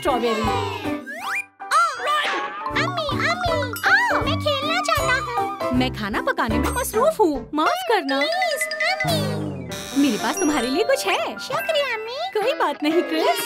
Strawberry. मैं खेलना चाहता हूँ। मैं खाना पकाने में मसरूफ हूँ, माफ करना। मेरे पास तुम्हारे लिए कुछ है। शुक्रिया अम्मी। कोई बात नहीं क्रिस।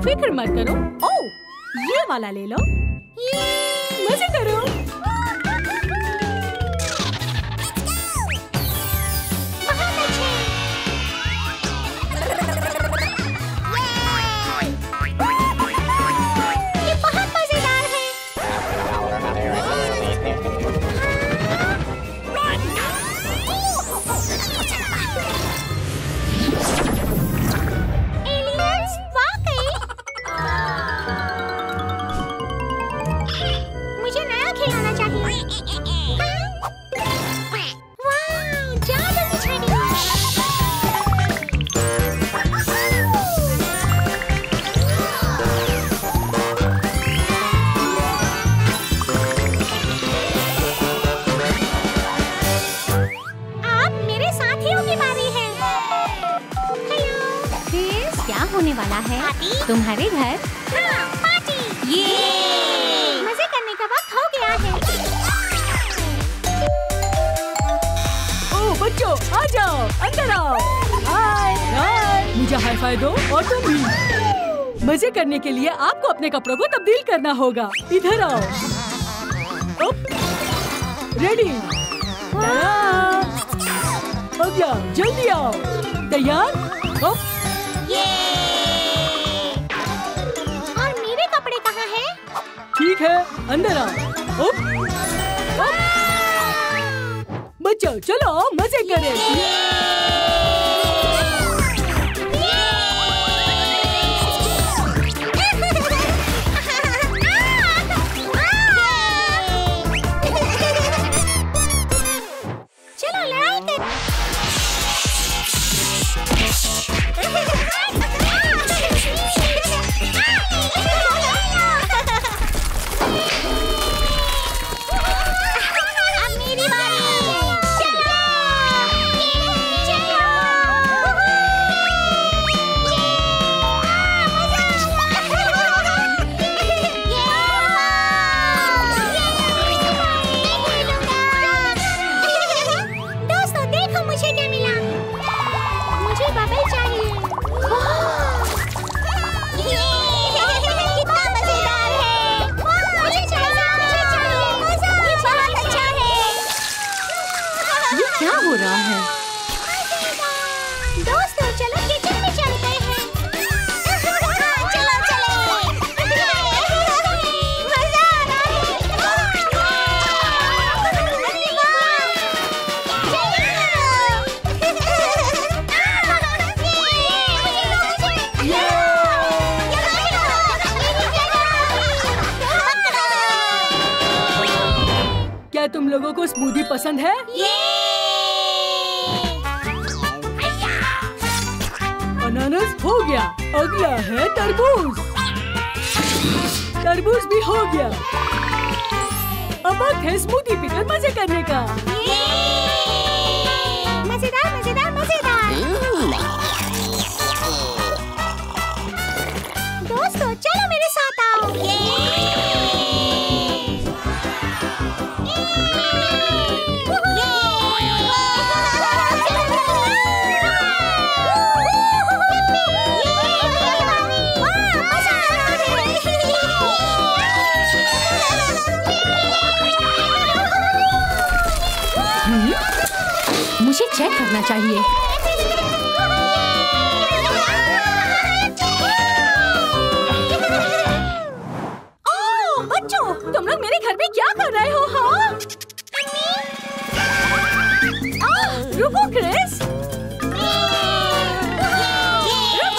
फिक्र मत करो। ओह, ये वाला ले लो। मजे करो। बहुत अच्छे। ये बहुत मजेदार है। एलियंस वाकई। मुझे नया खिलाना चाहिए। वाह, जादू की छड़ी। अब मेरे साथियों की बारी है। हेलो। क्रिस, क्या होने वाला है? पार्टी? तुम्हारे घर? हाँ, पार्टी। ये मजे करने का वक्त हो गया है। ओह बच्चों, आ जाओ, अंदर आओ। हाय हाय, मुझे हाई फाई दो और तुम भी। मजे करने के लिए आपको अपने कपड़ों को तब्दील करना होगा। इधर आओ। रेडी? हो गया, जल्दी आओ। तैयार? ये। और मेरे कपड़े कहाँ हैं? ठीक है, अंदर आओ। बच्चों चलो मजे करें। चलो लड़ाई कर। अब मेरी बारी। चलो। दोस्तों देखो मुझे क्या मिला। मुझे बबल चाहिए। कितना मजेदार है। मुझे चाहिए। ये बहुत अच्छा है। ये क्या हो रहा है? दोस्तों चलो किचन में चलते हैं। चलो चले। मजा आ रहा क्या तुम लोगों को स्मूदी पसंद है? अनानास हो गया। अगला है तरबूज। तरबूज भी हो गया। अब वक्त है स्मूदी पीकर मजे करने का। मजेदार मजेदार मजेदार। दोस्तों चलो मेरे साथ आओ। मुझे चेक करना चाहिए। ओह बच्चों, तुम लोग मेरे घर में क्या कर रहे हो? हाँ? रुको क्रिस। रुको।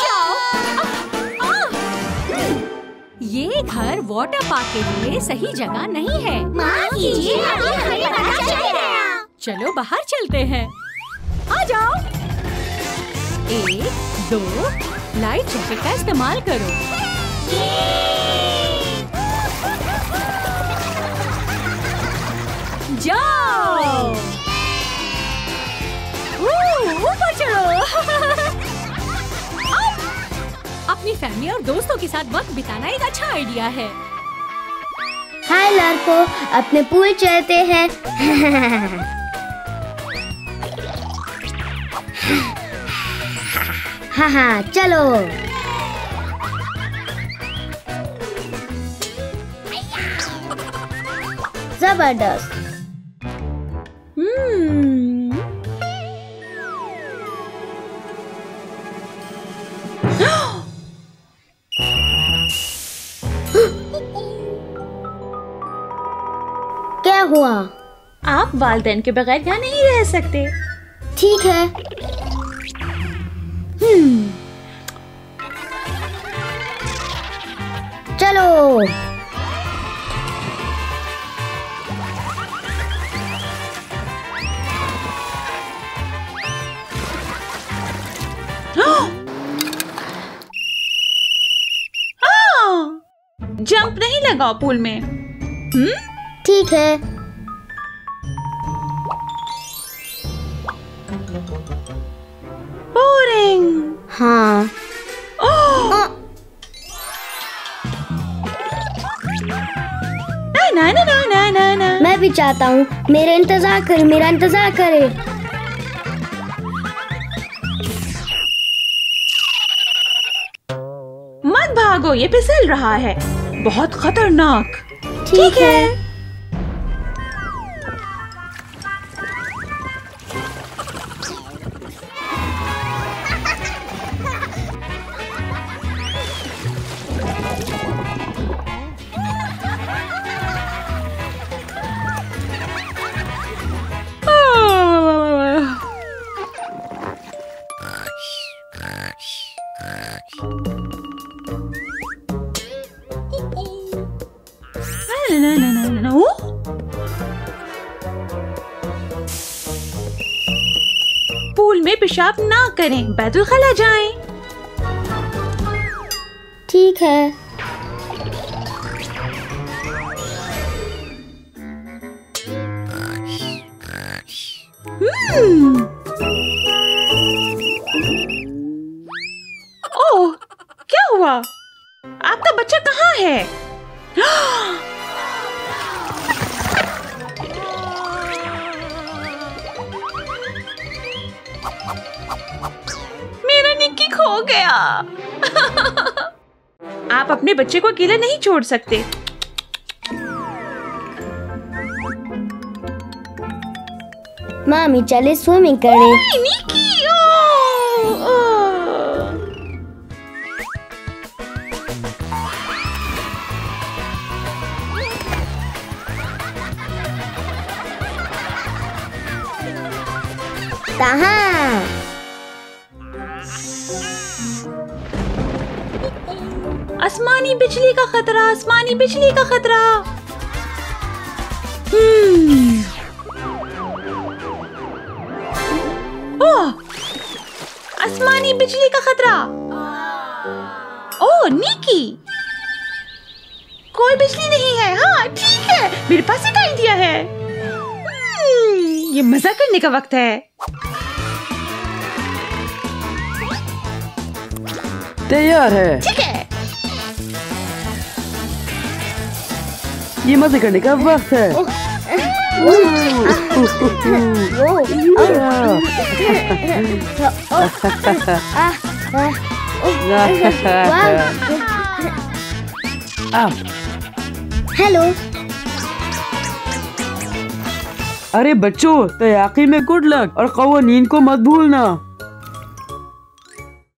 वाटर पार्क के लिए सही जगह नहीं है। माफ कीजिए, अभी हमें पता चल गया। चलो बाहर चलते हैं। आ जाओ। 1, 2, लाइट जैकेट का इस्तेमाल करो। जाओ। ऊपर चढ़ो। अपनी फैमिली और दोस्तों के साथ वक्त बिताना एक अच्छा आइडिया है। हाय लड़कों, अपने पूल चलते हैं। हाँ, चलो। जबरदस्त। क्या हुआ? आप वालिदैन के बगैर यहाँ नहीं रह सकते। ठीक है। चलो। जंप नहीं लगाओ पूल में। ठीक है। बोरिंग। हाँ। ना ना ना ना ना ना। मैं भी चाहता हूँ। मेरा इंतजार करे। मत भागो, ये फिसल रहा है। बहुत खतरनाक। ठीक है। पूल में पेशाब ना करें, बैतुल खला जाएं। ठीक है। ओह, क्या हुआ? आपका बच्चा कहाँ है? मेरा निक्की खो गया। आप अपने बच्चे को अकेला नहीं छोड़ सकते। मामी चले स्विमिंग करें। निक्की, कहाँ? आसमानी बिजली का खतरा, आसमानी बिजली का खतरा। ओह, आसमानी बिजली का खतरा। ओह निकी, कोई बिजली नहीं है। हाँ ठीक है, मेरे पास एक आइडिया है। ये मजा करने का वक्त है। तैयार है। ठीक है। ये मजे करने का वक्त है। हेलो। अरे बच्चों, तैयाकी में गुड लक और कवानीन को मत भूलना।